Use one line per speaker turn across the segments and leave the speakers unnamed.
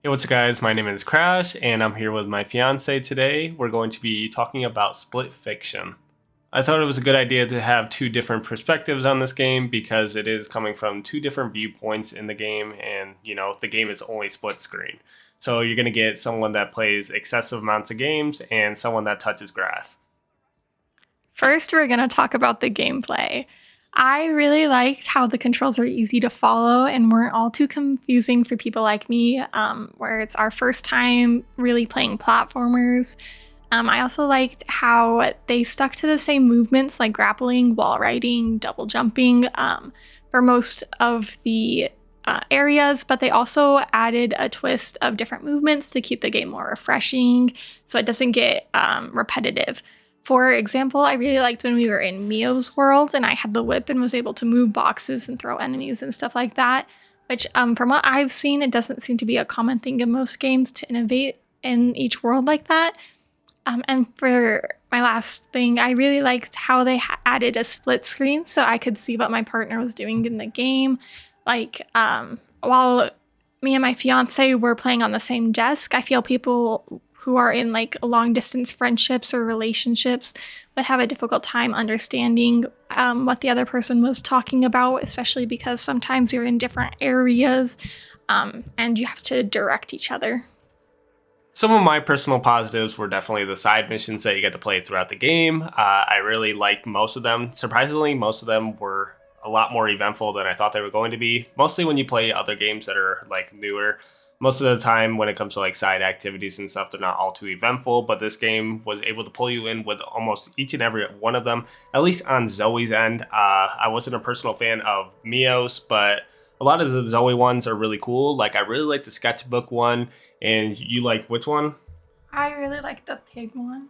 Hey, what's up, guys? My name is Crash, and I'm here with my fiance today. We're going to be talking about split fiction. I thought it was a good idea to have two different perspectives on this game because it is coming from two different viewpoints in the game, and the game is only split screen. So you're going to get someone that plays excessive amounts of games and someone that touches grass.
First, we're going to talk about the gameplay. I really liked how the controls are easy to follow and weren't all too confusing for people like me, where it's our first time really playing platformers. I also liked how they stuck to the same movements like grappling, wall riding, double jumping for most of the areas, but they also added a twist of different movements to keep the game more refreshing so it doesn't get repetitive. For example, I really liked when we were in Mio's world and I had the whip and was able to move boxes and throw enemies and stuff like that, which from what I've seen, it doesn't seem to be a common thing in most games to innovate in each world like that. And for my last thing, I really liked how they added a split screen so I could see what my partner was doing in the game. While me and my fiance were playing on the same desk, I feel people who are in like long distance friendships or relationships would have a difficult time understanding what the other person was talking about, especially because sometimes you're in different areas and you have to direct each other.
Some of my personal positives were definitely the side missions that you get to play throughout the game. I really liked most of them. Surprisingly, most of them were a lot more eventful than I thought they were going to be. Mostly when you play other games that are like newer. Most of the time when it comes to like side activities and stuff, they're not all too eventful, but this game was able to pull you in with almost each and every one of them, at least on Zoe's end. I wasn't a personal fan of Mio's, but a lot of the Zoe ones are really cool. Like I really like the sketchbook one, and you like which one?
I really like the pig one.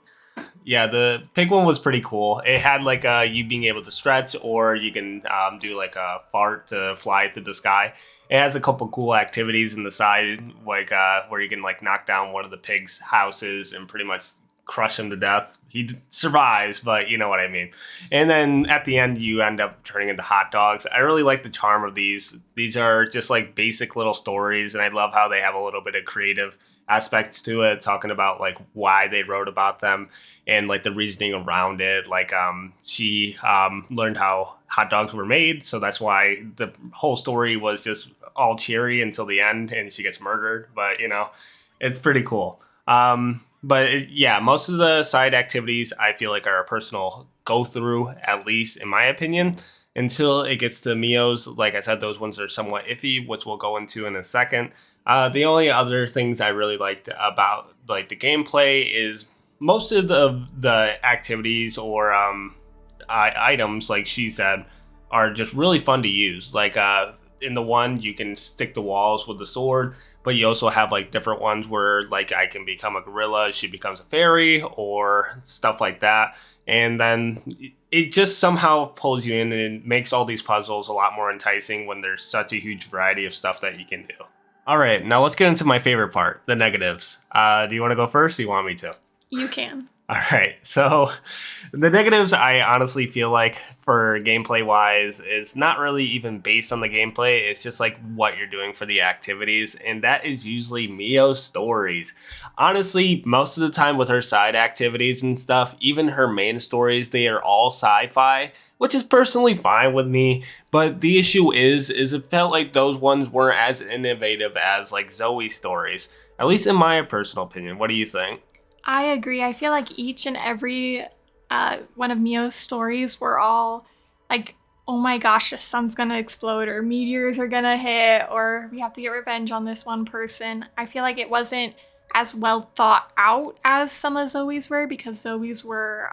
Yeah, the pig one was pretty cool. It had like you being able to stretch, or you can do like a fart to fly to the sky. It has a couple cool activities in the side, like where you can like knock down one of the pig's houses and pretty much crush him to death. Survives, but you know what I mean. And then at the end, you end up turning into hot dogs. I really like the charm of these. These are just like basic little stories, and I love how they have a little bit of creative aspects to it, talking about like why they wrote about them and like the reasoning around it. Like she learned how hot dogs were made, so that's why the whole story was just all cheery until the end and she gets murdered. But it's pretty cool. Yeah, most of the side activities I feel like are a personal go through, at least in my opinion, until it gets to Mio's. Like I said, those ones are somewhat iffy, which we'll go into in a second. The only other things I really liked about like the gameplay is most of the activities or items, like she said, are just really fun to use. Like in the one, you can stick the walls with the sword, but you also have like different ones where like I can become a gorilla, she becomes a fairy, or stuff like that. And then it just somehow pulls you in and makes all these puzzles a lot more enticing when there's such a huge variety of stuff that you can do. All right, now let's get into my favorite part, the negatives. Do you want to go first? Or do you want me to?
You can.
All right, so the negatives I honestly feel like for gameplay wise is not really even based on the gameplay. It's just like what you're doing for the activities, and that is usually Mio's stories. Honestly, most of the time with her side activities and stuff, even her main stories, they are all sci-fi, which is personally fine with me. But the issue is it felt like those ones weren't as innovative as like Zoe's stories, at least in my personal opinion. What do you think?
I agree. I feel like each and every one of Mio's stories were all like, oh my gosh, the sun's gonna explode, or meteors are gonna hit, or we have to get revenge on this one person. I feel like it wasn't as well thought out as some of Zoe's were, because Zoe's were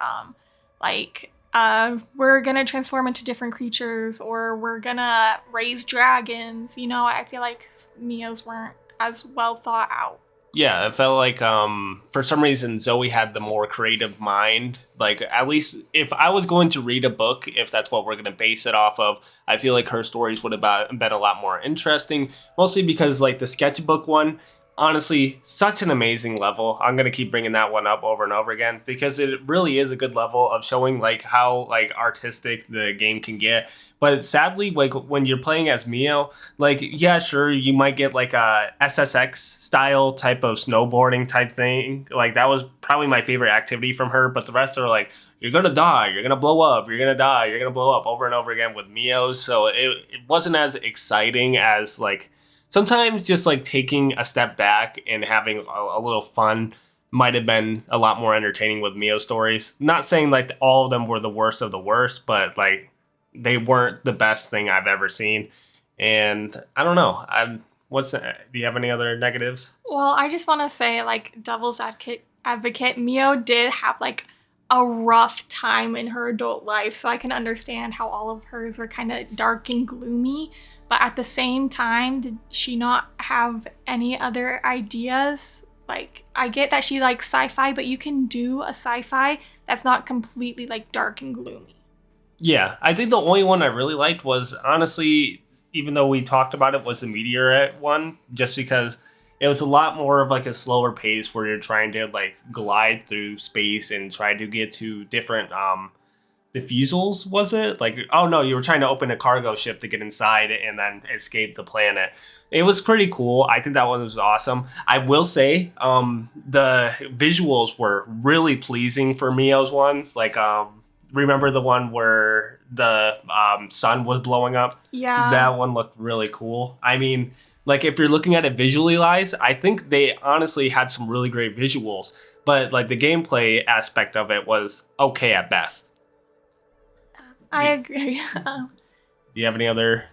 we're gonna transform into different creatures, or we're gonna raise dragons. I feel like Mio's weren't as well thought out.
Yeah, it felt like for some reason Zoe had the more creative mind. Like at least if I was going to read a book, if that's what we're going to base it off of, I feel like her stories would have been a lot more interesting. Mostly because like the sketchbook one, Honestly, such an amazing level. I'm gonna keep bringing that one up over and over again because it really is a good level of showing like how like artistic the game can get. But sadly, like when you're playing as Mio, like yeah, sure, you might get like a SSX style type of snowboarding type thing. Like that was probably my favorite activity from her. But the rest are like you're gonna die, you're gonna blow up, you're gonna die, you're gonna blow up over and over again with Mios. So it wasn't as exciting as like sometimes just like taking a step back and having a little fun might have been a lot more entertaining with Mio stories. Not saying like all of them were the worst of the worst, but like they weren't the best thing I've ever seen. And I don't know. Do you have any other negatives?
Well, I just want to say, like, advocate, Mio did have like a rough time in her adult life, so I can understand how all of hers were kind of dark and gloomy. But at the same time, did she not have any other ideas? Like, I get that she likes sci-fi, but you can do a sci-fi that's not completely like dark and gloomy.
Yeah, I think the only one I really liked was honestly, even though we talked about it, was the meteorite one, just because it was a lot more of like a slower pace where you're trying to like glide through space and try to get to different diffusals. Was it like, oh no, you were trying to open a cargo ship to get inside and then escape the planet. It was pretty cool. I think that one was awesome. I will say the visuals were really pleasing for Mio's ones, like remember the one where the sun was blowing up?
Yeah.
That one looked really cool. I mean, like if you're looking at it visually wise, I think they honestly had some really great visuals, but like the gameplay aspect of it was okay at best.
I agree.
Do you have any other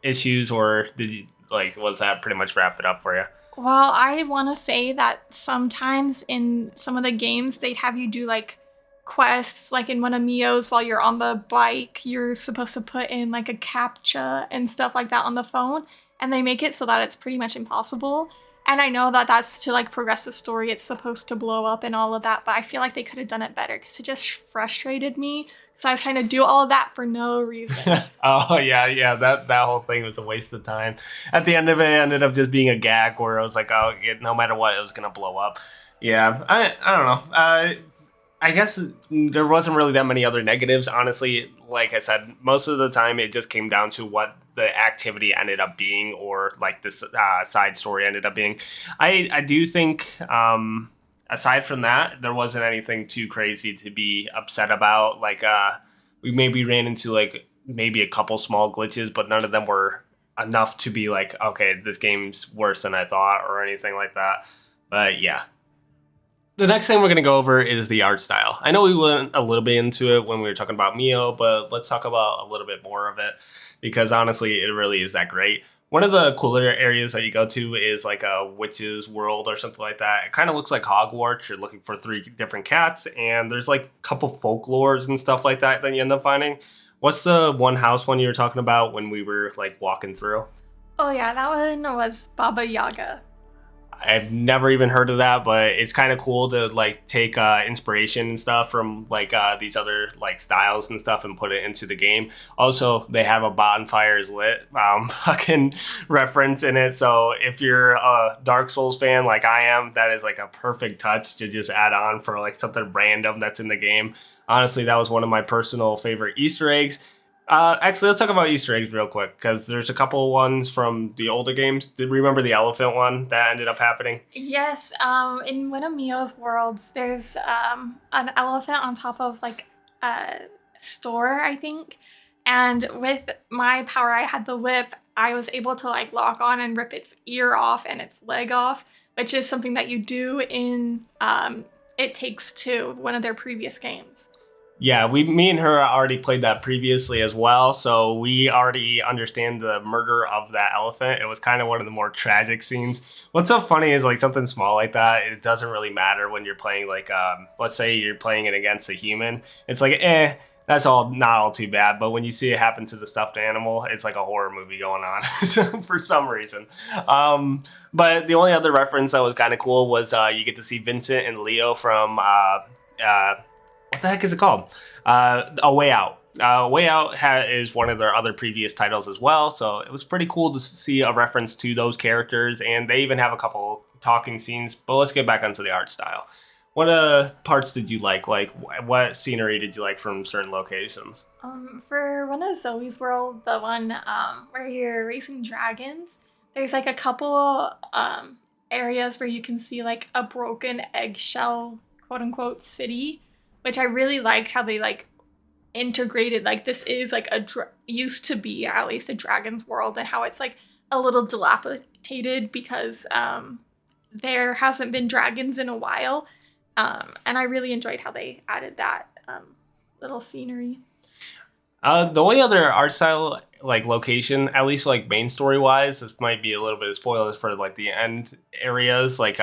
issues, or did you like was that pretty much wrap it up for you?
Well, I want to say that sometimes in some of the games, they'd have you do like quests, like in one of Mio's while you're on the bike, you're supposed to put in like a captcha and stuff like that on the phone, and they make it so that it's pretty much impossible. And I know that that's to like progress the story, it's supposed to blow up and all of that, but I feel like they could have done it better because it just frustrated me because I was trying to do all of that for no reason.
Oh yeah, that whole thing was a waste of time. At the end of it, it ended up just being a gag where I was like, oh, no matter what, it was gonna blow up. Yeah, I don't know. I guess there wasn't really that many other negatives, honestly. Like I said, most of the time it just came down to what the activity ended up being, or like this side story ended up being. I do think, aside from that, there wasn't anything too crazy to be upset about. Like we maybe ran into like maybe a couple small glitches, but none of them were enough to be like, okay, this game's worse than I thought or anything like that. But yeah, the next thing we're going to go over is the art style. I know we went a little bit into it when we were talking about Mio, but let's talk about a little bit more of it because honestly, it really is that great. One of the cooler areas that you go to is like a witch's world or something like that. It kind of looks like Hogwarts. You're looking for three different cats, and there's like a couple folklores and stuff like that you end up finding. What's the one house one you were talking about when we were like walking through?
Oh yeah, that one was Baba Yaga.
I've never even heard of that, but it's kind of cool to like take inspiration and stuff from like these other like styles and stuff and put it into the game. Also, they have a bonfires lit fucking reference in it. So if you're a Dark Souls fan like I am, that is like a perfect touch to just add on for like something random that's in the game. Honestly, that was one of my personal favorite Easter eggs. Actually, let's talk about Easter eggs real quick because there's a couple ones from the older games. Did you remember the elephant one that ended up happening?
Yes, in one of Mio's worlds, there's an elephant on top of like a store, I think. And with my power, I had the whip. I was able to like lock on and rip its ear off and its leg off, which is something that you do in It Takes Two, one of their previous games.
Yeah, me and her already played that previously as well, so we already understand the murder of that elephant. It was kind of one of the more tragic scenes. What's so funny is like something small like that, it doesn't really matter when you're playing like, let's say you're playing it against a human. It's like, that's all not all too bad. But when you see it happen to the stuffed animal, it's like a horror movie going on for some reason. But the only other reference that was kind of cool was you get to see Vincent and Leo from what the heck is it called? A Way Out. Way Out is one of their other previous titles as well, so it was pretty cool to see a reference to those characters, and they even have a couple talking scenes. But let's get back onto the art style. What parts did you like? Like, what scenery did you like from certain locations?
For one of Zoe's World, the one where you're racing dragons, there's like a couple areas where you can see like a broken eggshell, quote unquote, city, which I really liked how they like integrated. Like this is like used to be at least a dragon's world, and how it's like a little dilapidated because there hasn't been dragons in a while, and I really enjoyed how they added that little scenery.
The only other art style like location, at least like main story wise, this might be a little bit of spoilers for like the end areas. Like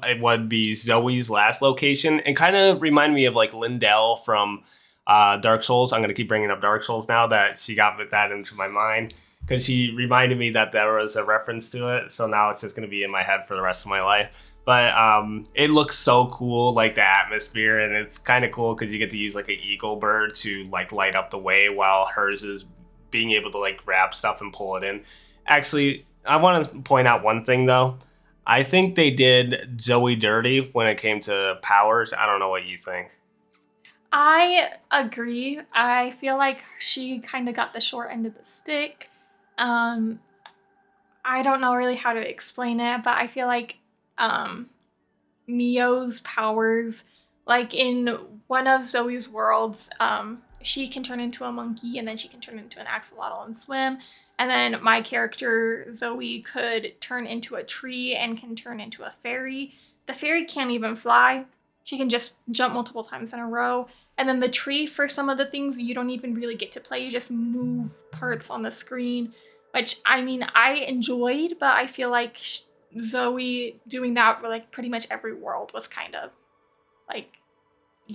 it would be Zoe's last location, and kind of remind me of like Lindell from Dark Souls. I'm gonna keep bringing up Dark Souls now that she got that into my mind because she reminded me that there was a reference to it. So now it's just gonna be in my head for the rest of my life. But it looks so cool, like the atmosphere, and it's kind of cool because you get to use like an eagle bird to like light up the way while hers is being able to like grab stuff and pull it in. Actually, I want to point out one thing though. I think they did Zoe dirty when it came to powers. I don't know what you think.
I agree. I feel like she kind of got the short end of the stick. Um, I don't know really how to explain it, but I feel like um, Mio's powers, like in one of Zoe's worlds, she can turn into a monkey and then she can turn into an axolotl and swim. And then my character, Zoe, could turn into a tree and can turn into a fairy. The fairy can't even fly. She can just jump multiple times in a row. And then the tree, for some of the things, you don't even really get to play. You just move parts on the screen, which I mean, I enjoyed, but I feel like Zoe doing that for like pretty much every world was kind of like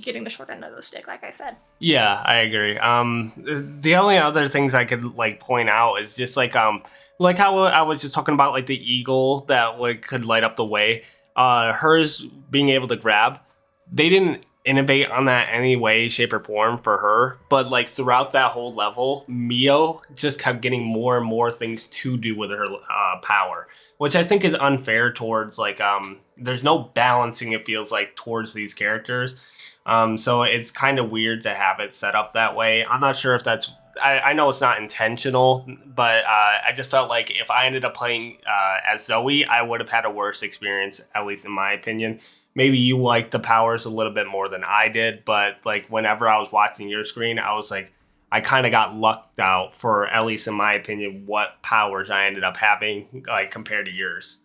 getting the short end of the stick, like I said.
Yeah, I agree. The only other things I could like point out is just like how I was just talking about, like the eagle that like could light up the way. Hers being able to grab, they didn't innovate on that any way, shape, or form for her. But like throughout that whole level, Mio just kept getting more and more things to do with her power, which I think is unfair towards like there's no balancing. It feels like towards these characters. So it's kind of weird to have it set up that way. I'm not sure if that's. I know it's not intentional, but I just felt like if I ended up playing as Zoe, I would have had a worse experience, at least in my opinion. Maybe you liked the powers a little bit more than I did, but like whenever I was watching your screen, I was like, I kind of got lucked out for, at least in my opinion, what powers I ended up having, like compared to yours.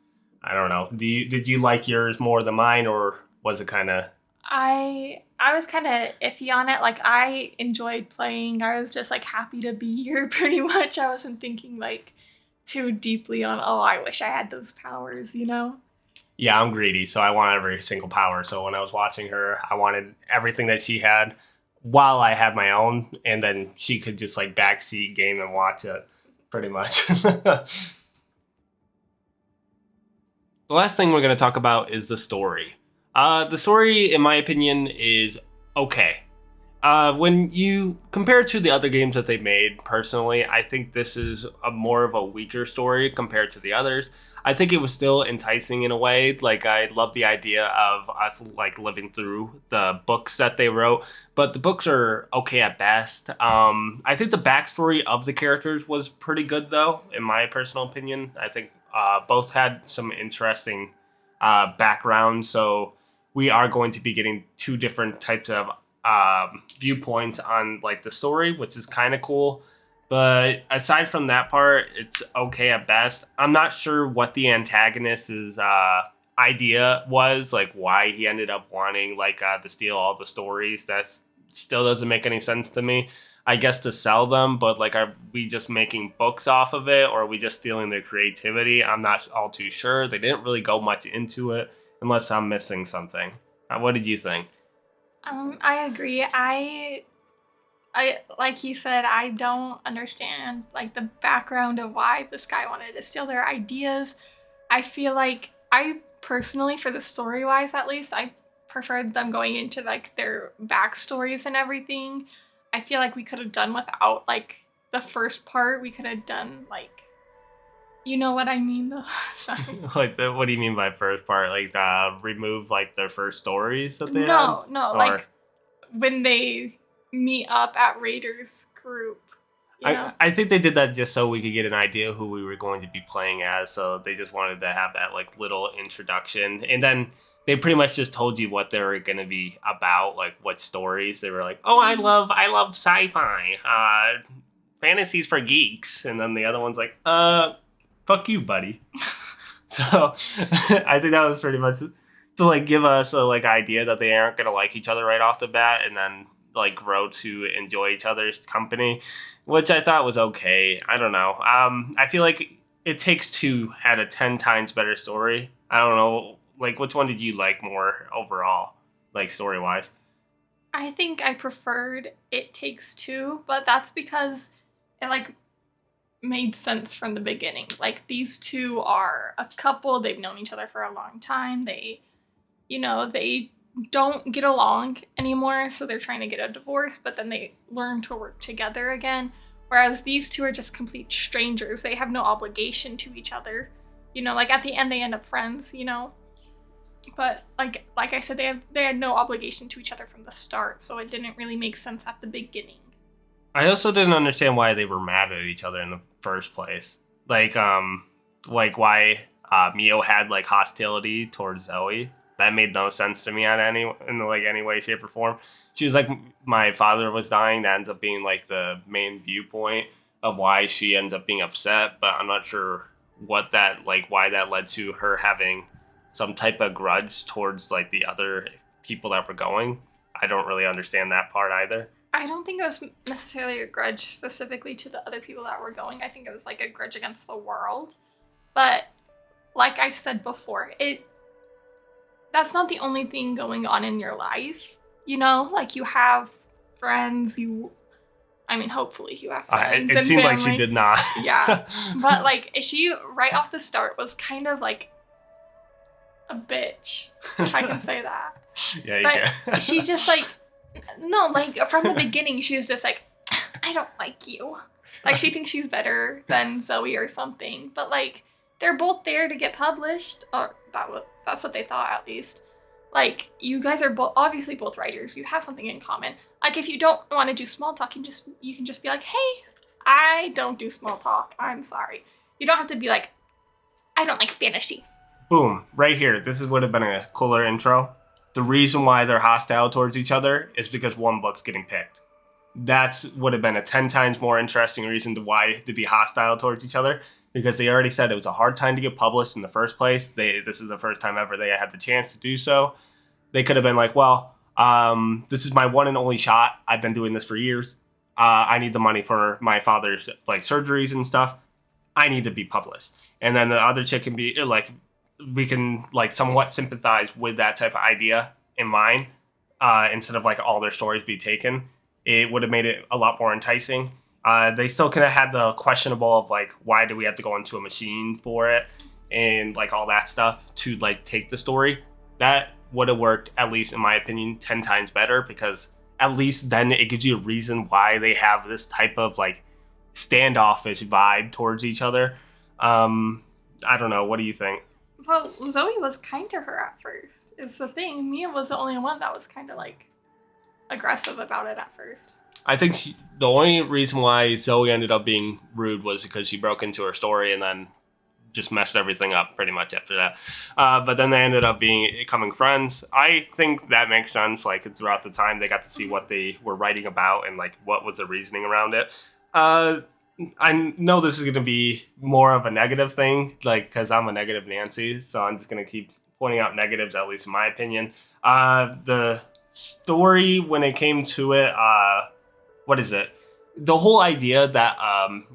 I don't know. Did you like yours more than mine, or was it kind of?
I was kind of iffy on it. Like I enjoyed playing. I was just like happy to be here pretty much. I wasn't thinking like too deeply on, oh, I wish I had those powers, you know?
Yeah, I'm greedy, so I want every single power. So when I was watching her, I wanted everything that she had while I had my own, and then she could just like backseat game and watch it, pretty much. The last thing we're going to talk about is the story. The story, in my opinion, is okay. When you compare it to the other games that they made, personally, I think this is a more of a weaker story compared to the others. I think it was still enticing in a way. Like I love the idea of us like living through the books that they wrote, but the books are okay at best. I think the backstory of the characters was pretty good, though, in my personal opinion. I think both had some interesting background. So we are going to be getting two different types of viewpoints on like the story, which is kind of cool. But aside from that part, it's okay at best. I'm not sure what the antagonist's idea was, like why he ended up wanting like to steal all the stories. That still doesn't make any sense to me. I guess to sell them, but like, are we just making books off of it, or are we just stealing their creativity? I'm not all too sure. They didn't really go much into it, unless I'm missing something. What did you think?
I agree. I like he said, I don't understand like the background of why this guy wanted to steal their ideas. I feel like I personally, for the story wise at least, I preferred them going into like their backstories and everything. I feel like we could have done without like the first part. We could have done like You know what I mean, though. Sorry.
Like, what do you mean by first part? Like, remove like their first stories that they had,
No, no,
or
like when they meet up at Raiders group, you know?
I think they did that just so we could get an idea of who we were going to be playing as. So they just wanted to have that like little introduction, and then they pretty much just told you what they were going to be about, like what stories. They were like, "Oh, I love sci-fi, fantasies for geeks," and then the other one's like, fuck you, buddy." So I think that was pretty much to like give us a like idea that they aren't gonna like each other right off the bat, and then like grow to enjoy each other's company, which I thought was okay. I don't know. I feel like It Takes Two had a 10 times better story. I don't know. Like, which one did you like more overall, like story wise?
I think I preferred It Takes Two, but that's because it like made sense from the beginning. Like these two are a couple, they've known each other for a long time. They don't get along anymore, so they're trying to get a divorce, but then they learn to work together again. Whereas these two are just complete strangers. They have no obligation to each other. Like at the end they end up friends. But like I said, they had no obligation to each other from the start, so it didn't really make sense at the beginning.
I also didn't understand why they were mad at each other in the first place. Like why Mio had like hostility towards Zoe. That made no sense to me in any way, shape, or form. She was like, my father was dying. That ends up being like the main viewpoint of why she ends up being upset. But I'm not sure why that led to her having some type of grudge towards like the other people that were going. I don't really understand that part either.
I don't think it was necessarily a grudge specifically to the other people that were going. I think it was like a grudge against the world. But like I said before, that's not the only thing going on in your life. Like you have friends, hopefully you have friends.
It seemed like she did not.
Yeah. But like she right off the start was kind of like a bitch, if I can say that.
Yeah, you
can. She just like, no, like from the beginning, she was just like, I don't like you. Like she thinks she's better than Zoe or something. But like they're both there to get published. Or that's what they thought at least. Like you guys are obviously both writers. You have something in common. Like if you don't want to do small talk, you can just be like, hey, I don't do small talk. I'm sorry. You don't have to be like, I don't like fantasy.
Boom, right here. This would have been a cooler intro. The reason why they're hostile towards each other is because one book's getting picked. That would have been a 10 times more interesting reason to be hostile towards each other, because they already said it was a hard time to get published in the first place. This is the first time ever they had the chance to do so. They could have been like, well, this is my one and only shot. I've been doing this for years. I need the money for my father's like surgeries and stuff. I need to be published. And then the other chick can be like, we can like somewhat sympathize with that type of idea in mind, instead of like all their stories be taken. It would have made it a lot more enticing. They still could have had the questionable of like, why do we have to go into a machine for it and like all that stuff to like take the story. That would have worked, at least in my opinion, 10 times better, because at least then it gives you a reason why they have this type of like standoffish vibe towards each other. I don't know. What do you think?
Well, Zoe was kind to her at first, is the thing. Mia was the only one that was kind of like aggressive about it at first.
I think the only reason why Zoe ended up being rude was because she broke into her story and then just messed everything up pretty much after that. But then they ended up becoming friends. I think that makes sense. Like throughout the time, they got to see what they were writing about and like what was the reasoning around it. I know this is going to be more of a negative thing, like, because I'm a negative Nancy, so I'm just going to keep pointing out negatives, at least in my opinion. The story, when it came to it, what is it? The whole idea that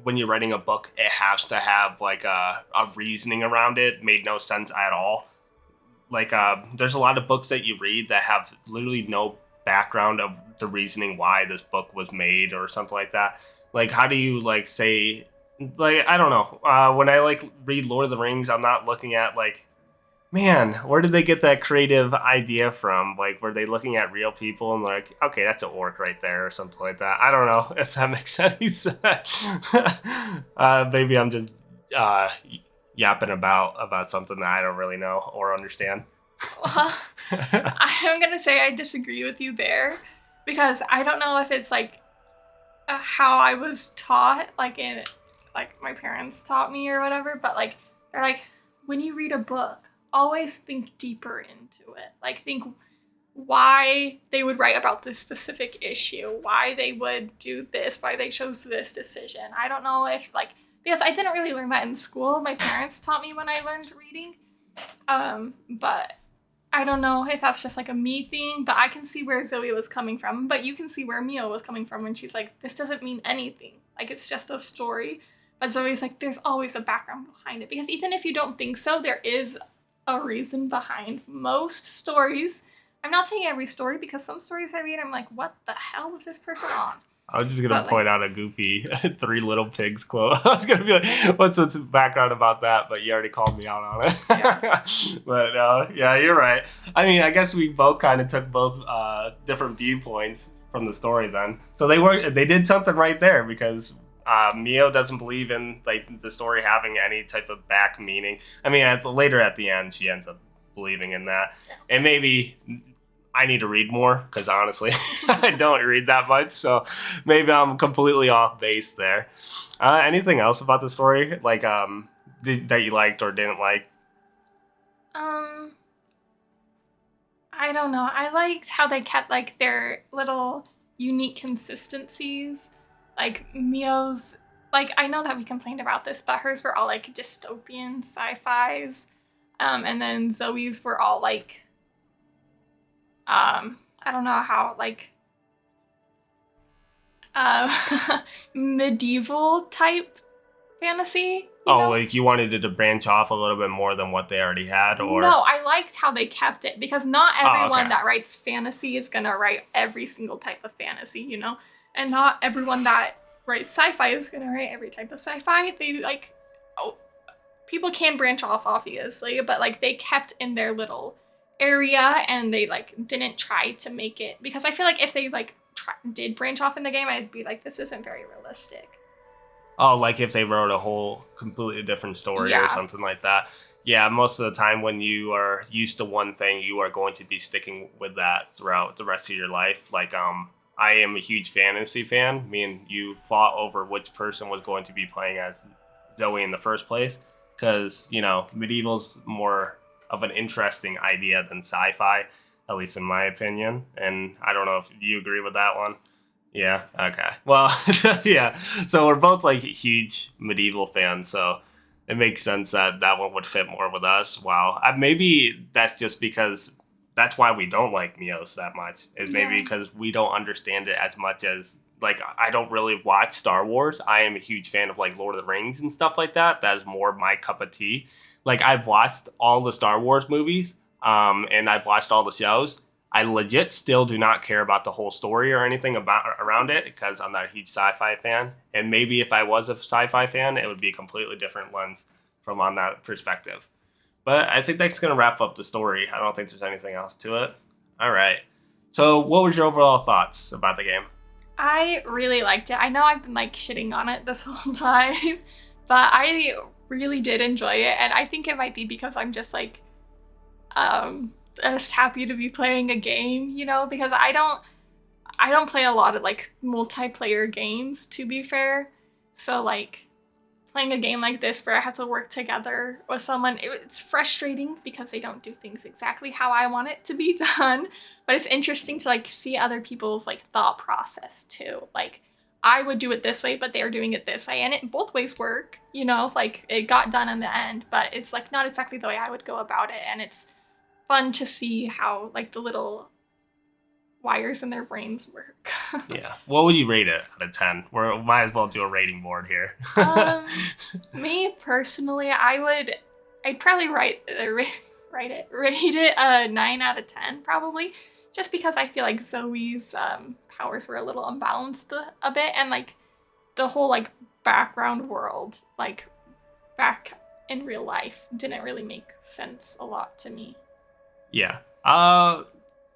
when you're writing a book, it has to have, like, a reasoning around it made no sense at all. Like, there's a lot of books that you read that have literally no background of the reasoning why this book was made or something like that. Like, how do you, like, say, like, I don't know. When I, like, read Lord of the Rings, I'm not looking at, like, man, where did they get that creative idea from? Like, were they looking at real people and like, okay, that's an orc right there or something like that? I don't know if that makes any sense. Maybe I'm just yapping about something that I don't really know or understand.
Well, I'm gonna say I disagree with you there because I don't know if it's like how I was taught, like in like my parents taught me or whatever, but like they're like when you read a book, always think deeper into it. Like think why they would write about this specific issue, why they would do this, why they chose this decision. I don't know if like because I didn't really learn that in school. My parents taught me when I learned reading. But I don't know if that's just like a me thing, but I can see where Zoe was coming from. But you can see where Mia was coming from when she's like, this doesn't mean anything. Like, it's just a story. But Zoe's like, there's always a background behind it. Because even if you don't think so, there is a reason behind most stories. I'm not saying every story because some stories I read, I'm like, what the hell was this person on?
I was just gonna
But like,
point out a goofy Three Little Pigs quote. I was gonna be like, "What's the background about that?" But you already called me out on it.
yeah.
But yeah, you're right. I mean, I guess we both kind of took both different viewpoints from the story then. So they did something right there because Mio doesn't believe in like the story having any type of back meaning. I mean, as later at the end, she ends up believing in that, and maybe I need to read more because honestly, I don't read that much. So maybe I'm completely off base there. Anything else about the story, like that you liked or didn't like?
Um, I don't know. I liked how they kept like their little unique consistencies. Like Mio's, like I know that we complained about this, but hers were all like dystopian sci-fi's, and then Zoe's were all like, I don't know how like, medieval type fantasy. You
Oh,
know?
like you wanted it to branch off a little bit more than what they already had, or
No, I liked how they kept it because not
oh,
everyone
okay.
that writes fantasy is gonna write every single type of fantasy, you know? And not everyone that writes sci-fi is gonna write every type of sci-fi. They like oh people can branch off obviously, but like they kept in their little area and they like didn't try to make it because I feel like if they like did branch off in the game, I'd be like, this isn't very realistic.
Oh, like if they wrote a whole completely different story or
Yeah.
something like that. Yeah, most of the time when you are used to one thing, you are going to be sticking with that throughout the rest of your life. Like, I am a huge fantasy fan. Me and you fought over which person was going to be playing as Zoe in the first place. Because, you know, medieval's more of an interesting idea than sci fi, at least in my opinion. And I don't know if you agree with that one. Yeah. Okay. Well, yeah. So we're both like huge medieval fans, so it makes sense that that one would fit more with us. Wow. Maybe that's just because that's why we don't like Mios that much. Is maybe
Yeah.
because we don't understand it as much as like I don't really watch Star Wars. I am a huge fan of like Lord of the Rings and stuff like that. That is more my cup of tea. Like I've watched all the Star Wars movies, and I've watched all the shows. I legit still do not care about the whole story or anything about around it because I'm not a huge sci-fi fan. And maybe if I was a sci-fi fan, it would be a completely different lens from on that perspective. But I think that's gonna wrap up the story. I don't think there's anything else to it. All right. So, what was your overall thoughts about the game?
I really liked it. I know I've been like shitting on it this whole time, but I really did enjoy it, and I think it might be because I'm just happy to be playing a game, you know, because I don't play a lot of like multiplayer games to be fair. So like playing a game like this where I have to work together with someone, it's frustrating because they don't do things exactly how I want it to be done. But it's interesting to like see other people's like thought process too. Like I would do it this way, but they're doing it this way, and it both ways work. You know, like it got done in the end, but it's like not exactly the way I would go about it, and it's fun to see how like the little wires in their brains work.
Yeah. What would you rate it out of 10? We might as well do a rating board here.
um, Me personally, I'd probably rate it a 9 out of 10 probably, just because I feel like Zoe's powers were a little unbalanced a bit, and like the whole like background world, like back in real life, didn't really make sense a lot to me.
Yeah.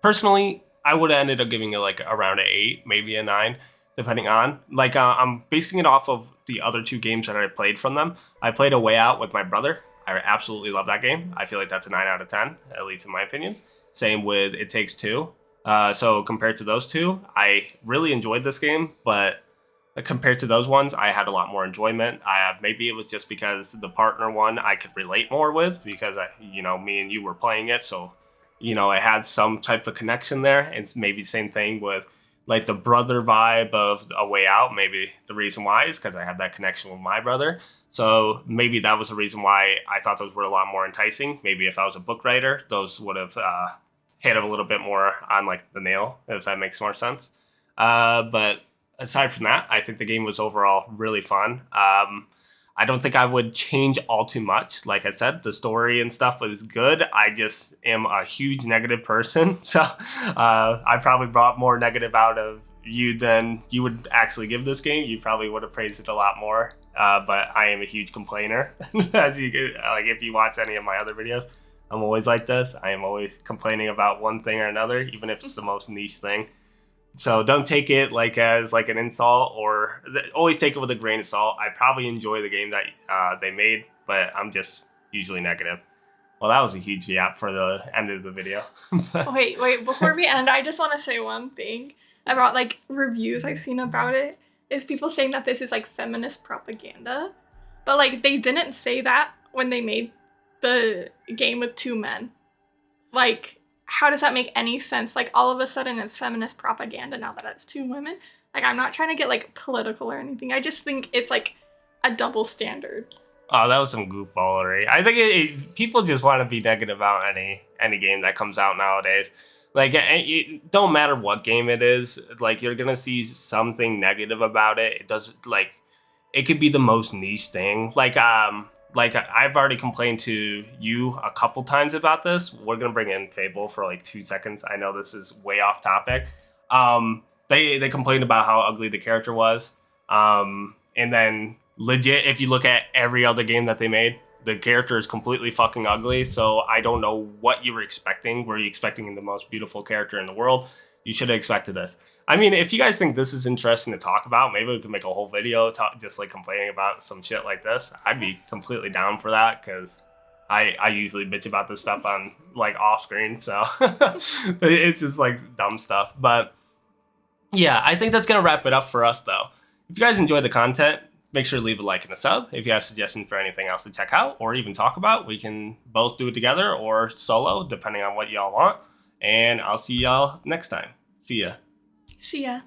Personally, I would have ended up giving it like around an 8, maybe a 9. depending on. Like, I'm basing it off of the other two games that I played from them. I played A Way Out with my brother. I absolutely love that game. I feel like that's a 9 out of 10, at least in my opinion. Same with It Takes Two. So compared to those two, I really enjoyed this game, but compared to those ones, I had a lot more enjoyment. Maybe it was just because the partner one I could relate more with because me and you were playing it, so it had some type of connection there. It's maybe same thing with like the brother vibe of A Way Out. Maybe the reason why is because I had that connection with my brother. So maybe that was the reason why I thought those were a lot more enticing. Maybe if I was a book writer, those would have hit a little bit more on like the nail, if that makes more sense. But aside from that, I think the game was overall really fun. I don't think I would change all too much. Like I said, the story and stuff was good. I just am a huge negative person. So I probably brought more negative out of you than you would actually give this game. You probably would have praised it a lot more. But I am a huge complainer. As like if you watch any of my other videos, I'm always like this. I am always complaining about one thing or another, even if it's the most niche thing. So don't take it like as like an insult, or always take it with a grain of salt. I probably enjoy the game that they made, but I'm just usually negative. Well, that was a huge yap for the end of the video.
Wait, before we end, I just want to say one thing about like reviews I've seen about it is people saying that this is like feminist propaganda. But like they didn't say that when they made the game with two men. Like, how does that make any sense? Like, all of a sudden it's feminist propaganda now that it's two women. Like, I'm not trying to get like political or anything. I just think it's like a double standard.
Oh, that was some goofballery. I think people just want to be negative about any game that comes out nowadays. Like, it don't matter what game it is. Like, you're gonna see something negative about it. It doesn't like. It could be the most niche thing. Like I've already complained to you a couple times about this. We're gonna bring in Fable for like 2 seconds. I know this is way off topic. They complained about how ugly the character was. And then legit, if you look at every other game that they made, the character is completely fucking ugly. So I don't know what you were expecting. Were you expecting the most beautiful character in the world? You should have expected this. I mean, if you guys think this is interesting to talk about, maybe we could make a whole video just like complaining about some shit like this. I'd be completely down for that because I usually bitch about this stuff on like off screen. So it's just like dumb stuff. But yeah, I think that's going to wrap it up for us though. If you guys enjoy the content, make sure to leave a like and a sub. If you have suggestions for anything else to check out or even talk about, we can both do it together or solo, depending on what y'all want. And I'll see y'all next time. See ya.
See ya.